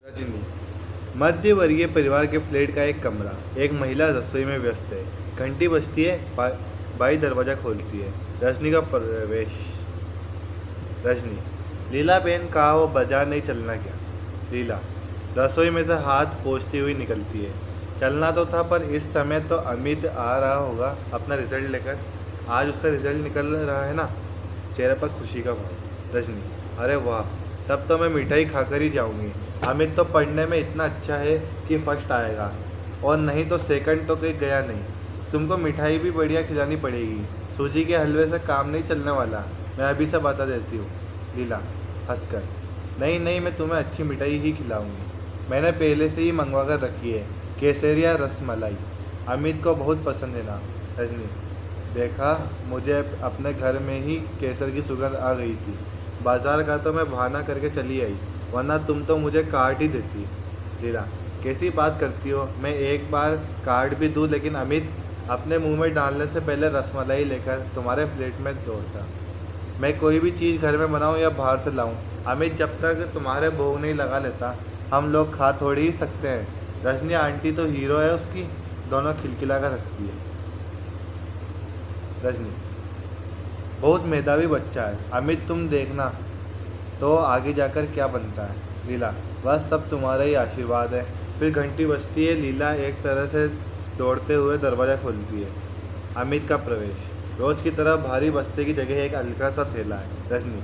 रजनी। मध्य वर्गीय परिवार के फ्लैट का एक कमरा। एक महिला रसोई में व्यस्त है। घंटी बजती है। बाई दरवाजा खोलती है। रजनी का प्रवेश। रजनी। लीला बहन, कहा वो बाजार नहीं चलना क्या? लीला रसोई में से हाथ पोंछती हुई निकलती है। चलना तो था, पर इस समय तो अमित आ रहा होगा अपना रिजल्ट लेकर। आज उसका रिजल्ट निकल रहा है ना। चेहरे पर खुशी का भाव। रजनी। अरे वाह, तब तो मैं मिठाई खाकर ही जाऊंगी। अमित तो पढ़ने में इतना अच्छा है कि फर्स्ट आएगा, और नहीं तो सेकंड तो कहीं गया नहीं। तुमको मिठाई भी बढ़िया खिलानी पड़ेगी। सूजी के हलवे से काम नहीं चलने वाला। मैं अभी से बता देती हूँ। लीला हंसकर। नहीं नहीं, मैं तुम्हें अच्छी मिठाई ही खिलाऊंगी। मैंने पहले से ही मंगवा कर रखी है, केसर या रसमलाई। अमित को बहुत पसंद है ना। रजनी। देखा, मुझे अपने घर में ही केसर की सुगंध आ गई थी। बाजार का तो मैं बहाना करके चली आई, वरना तुम तो मुझे काट ही देती। लीला। कैसी बात करती हो? मैं एक बार काट भी दूँ, लेकिन अमित अपने मुंह में डालने से पहले रसमलाई लेकर तुम्हारे प्लेट में दौड़ता। मैं कोई भी चीज़ घर में बनाऊं या बाहर से लाऊं, अमित जब तक तुम्हारे भोग नहीं लगा लेता, हम लोग खा थोड़ी ही सकते हैं। रजनी आंटी तो हीरो है उसकी। दोनों खिलखिलाकर हंसती है। रजनी। बहुत मेधावी बच्चा है अमित, तुम देखना तो आगे जाकर क्या बनता है। लीला। बस सब तुम्हारा ही आशीर्वाद है। फिर घंटी बजती है। लीला एक तरह से दौड़ते हुए दरवाज़ा खोलती है। अमित का प्रवेश। रोज की तरह भारी बस्ते की जगह एक हल्का सा थैला है। रजनी।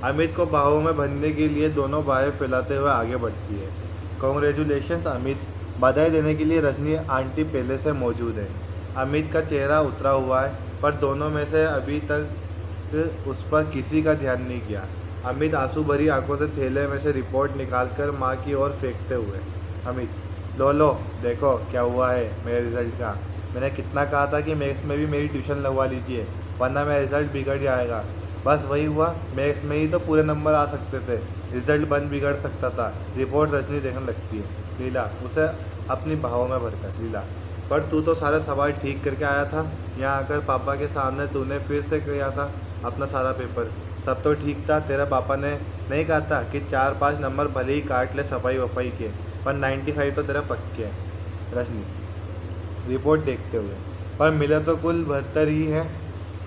अमित को बाहों में भरने के लिए दोनों बाहें फैलाते हुए आगे बढ़ती है। कॉन्ग्रेचुलेशंस अमित। बधाई देने के लिए रजनी आंटी पहले से मौजूद है। अमित का चेहरा उतरा हुआ है, पर दोनों में से अभी तक उस पर किसी का ध्यान नहीं किया। अमित आंसू भरी आंखों से थैले में से रिपोर्ट निकालकर माँ की ओर फेंकते हुए। अमित। लो लो, देखो क्या हुआ है मेरे रिजल्ट का। मैंने कितना कहा था कि मैथ्स में भी मेरी ट्यूशन लगवा लीजिए, वरना मेरा रिजल्ट बिगड़ जाएगा। बस वही हुआ। मैथ्स में ही तो पूरे नंबर आ सकते थे, रिजल्ट बंद बिगड़ सकता था। रिपोर्ट रजनी देखने लगती है। लीला उसे अपनी बाहों में भरकर। लीला। पर तू तो सारे सवाल ठीक करके आया था। यहाँ आकर पापा के सामने तूने फिर से किया था अपना सारा पेपर। सब तो ठीक था। तेरे पापा ने नहीं कहा था कि 4-5 नंबर भले ही काट ले सफाई वफाई के, पर 95 तो तेरा पक्के हैं। रजनी रिपोर्ट देखते हुए। पर मिला तो कुल 72 ही है।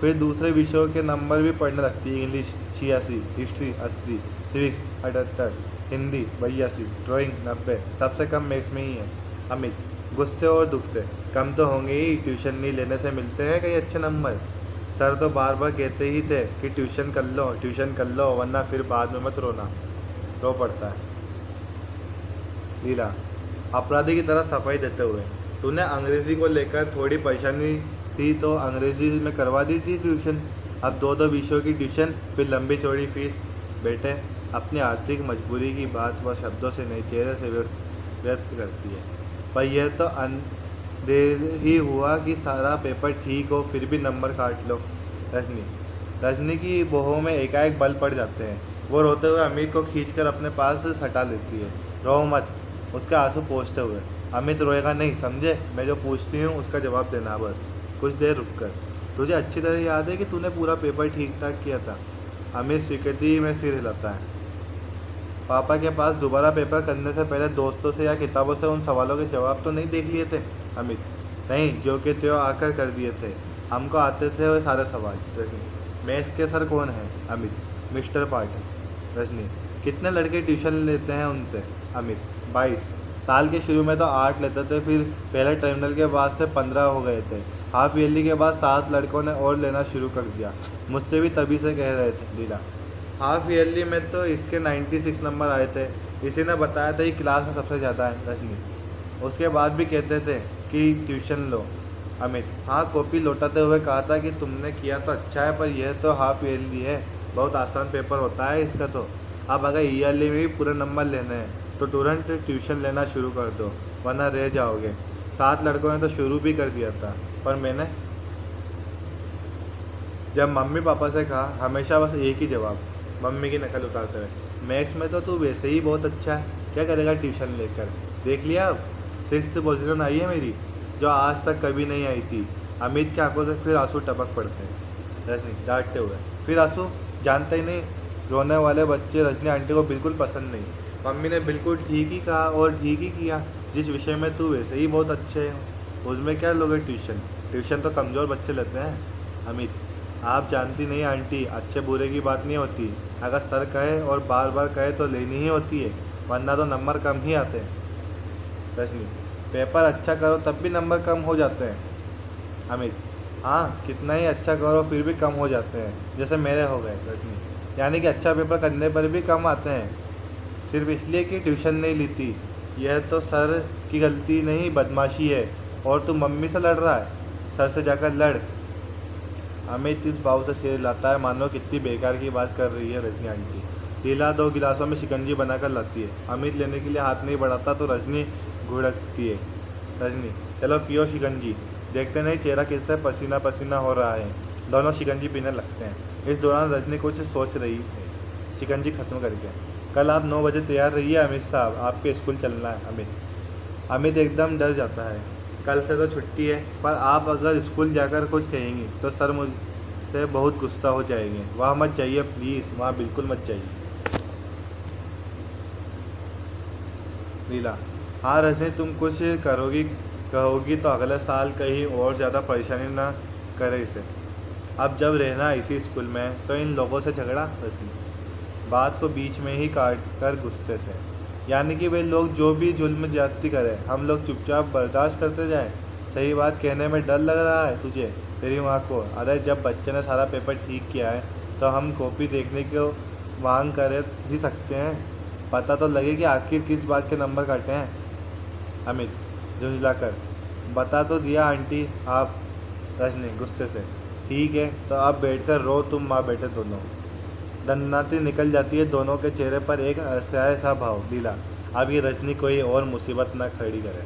फिर दूसरे विषयों के नंबर भी पढ़ने लगती है। English 86, history 80, civics 78, Hindi 82, drawing 90। सबसे कम मैथ्स में ही है। अमित गुस्से और दुख से। कम तो होंगे ही, ट्यूशन नहीं लेने से मिलते हैं कई अच्छे नंबर। सर तो बार बार कहते ही थे कि ट्यूशन कर लो, वरना फिर बाद में मत रोना। रो पड़ता है। लीला अपराधी की तरह सफाई देते हुए। तूने अंग्रेज़ी को लेकर थोड़ी परेशानी थी तो अंग्रेज़ी में करवा दी थी ट्यूशन। अब दो दो विषयों की ट्यूशन, फिर लंबी चौड़ी फीस। बेटे, अपनी आर्थिक मजबूरी की बात वह शब्दों से नहीं, चेहरे से व्यक्त करती है। पर यह तो देर ही हुआ कि सारा पेपर ठीक हो, फिर भी नंबर काट लो। रजनी। रजनी की बाहों में एकाएक बल पड़ जाते हैं। वो रोते हुए अमित को खींचकर अपने पास सटा लेती है। रो मत, उसके आंसू पोंछते हुए। अमित रोएगा नहीं, समझे? मैं जो पूछती हूँ उसका जवाब देना बस। कुछ देर रुककर। तुझे अच्छी तरह याद है कि तूने पूरा पेपर ठीक ठाक किया था? अमित स्वीकृति में सिर हिलाता है। पापा के पास दोबारा पेपर करने से पहले दोस्तों से या किताबों से उन सवालों के जवाब तो नहीं देख लिए थे? अमित। नहीं, जो कि त्यों आकर कर दिए थे। हमको आते थे वो सारे सवाल। रजनी। मैथ्स के सर कौन है? अमित। मिस्टर पाटिल। रजनी। कितने लड़के ट्यूशन लेते हैं उनसे? अमित। 22। साल के शुरू में तो 8 लेते थे, फिर पहले टर्मिनल के बाद से 15 हो गए थे। हाफ ईयरली के बाद 7 लड़कों ने और लेना शुरू कर दिया। मुझसे भी तभी से कह रहे थे। लीला। हाफ ईयरली में तो इसके 96 नंबर आए थे। इसी ने बताया था कि क्लास में सबसे ज़्यादा है। रजनी। उसके बाद भी कहते थे कि ट्यूशन लो। अमित। हाँ, कॉपी लौटाते हुए कहा था कि तुमने किया तो अच्छा है, पर यह तो हाफ ईयरली है, बहुत आसान पेपर होता है इसका तो। अब अगर ईयरली में भी पूरे नंबर लेने हैं तो तुरंत ट्यूशन लेना शुरू कर दो, वरना रह जाओगे। 7 लड़कों ने तो शुरू भी कर दिया था, पर मैंने जब मम्मी पापा से कहा, हमेशा बस एक ही जवाब, मम्मी की नकल उतारते हुए। मैथ्स में तो तू वैसे ही बहुत अच्छा है, क्या करेगा ट्यूशन लेकर? देख लिया, अब 6th पोजीशन आई है मेरी, जो आज तक कभी नहीं आई थी। अमित की आंखों से फिर आंसू टपक पड़ते हैं। रजनी डांटते हुए। फिर आंसू? जानते ही नहीं, रोने वाले बच्चे रजनी आंटी को बिल्कुल पसंद नहीं। मम्मी ने बिल्कुल ठीक ही कहा और ठीक ही किया। जिस विषय में तू वैसे ही बहुत अच्छे हो उसमें क्या लोगे ट्यूशन? ट्यूशन तो कमज़ोर बच्चे लेते हैं। अमित, आप जानती नहीं आंटी, अच्छे बुरे की बात नहीं होती। अगर सर कहे और बार बार कहे तो लेनी ही होती है, वरना तो नंबर कम ही आते हैं। रजनी, पेपर अच्छा करो तब भी नंबर कम हो जाते हैं। अमित, हाँ, कितना ही अच्छा करो फिर भी कम हो जाते हैं, जैसे मेरे हो गए। रजनी, यानी कि अच्छा पेपर करने पर भी कम आते हैं, सिर्फ इसलिए कि ट्यूशन नहीं लेती। यह तो सर की गलती नहीं, बदमाशी है। और तू मम्मी से लड़ रहा है, सर से जाकर लड़। अमित इस भाव से सिर हिलाता है मानो कितनी बेकार की बात कर रही है रजनी आंटी। लीला 2 गिलासों में शिकंजी बनाकर लाती है। अमित लेने के लिए हाथ नहीं बढ़ाता तो रजनी घुड़कती है। रजनी, चलो पियो शिकंजी। देखते नहीं चेहरा किससे पसीना पसीना हो रहा है। दोनों शिकंजी पीने लगते हैं। इस दौरान रजनी कुछ सोच रही है शिकंजी खत्म करके। कल आप 9 बजे तैयार रहिए अमित साहब, आपके स्कूल चलना है। अमित एकदम डर जाता है। कल से तो छुट्टी है, पर आप अगर स्कूल जाकर कुछ कहेंगी तो सर मुझसे बहुत गुस्सा हो जाएंगे। वहाँ मत जाइए प्लीज़, वहाँ बिल्कुल मत जाइए। लीला, हाँ रजनी, तुम कुछ करोगी कहोगी तो अगले साल कहीं और ज़्यादा परेशानी ना करे इसे। अब जब रहना इसी स्कूल में तो इन लोगों से झगड़ा। रजनी, बात को बीच में ही काट कर गुस्से से, यानी कि वे लोग जो भी जुल्म ज्यादती करें हम लोग चुपचाप बर्दाश्त करते जाएं। सही बात कहने में डर लग रहा है तुझे, तेरी माँ को? अरे जब बच्चे ने सारा पेपर ठीक किया है तो हम कॉपी देखने को मांग कर ही सकते हैं। पता तो लगे कि आखिर किस बात के नंबर काटे हैं। अमित झुंझलाकर, बता तो दिया आंटी आप। रजनी गुस्से से, ठीक है तो अब बैठकर रो तुम माँ बेटे दोनों। दन्नाती निकल जाती है दोनों के चेहरे पर एक असहाय सा भाव। लीला, अब ये रजनी कोई और मुसीबत न खड़ी करे।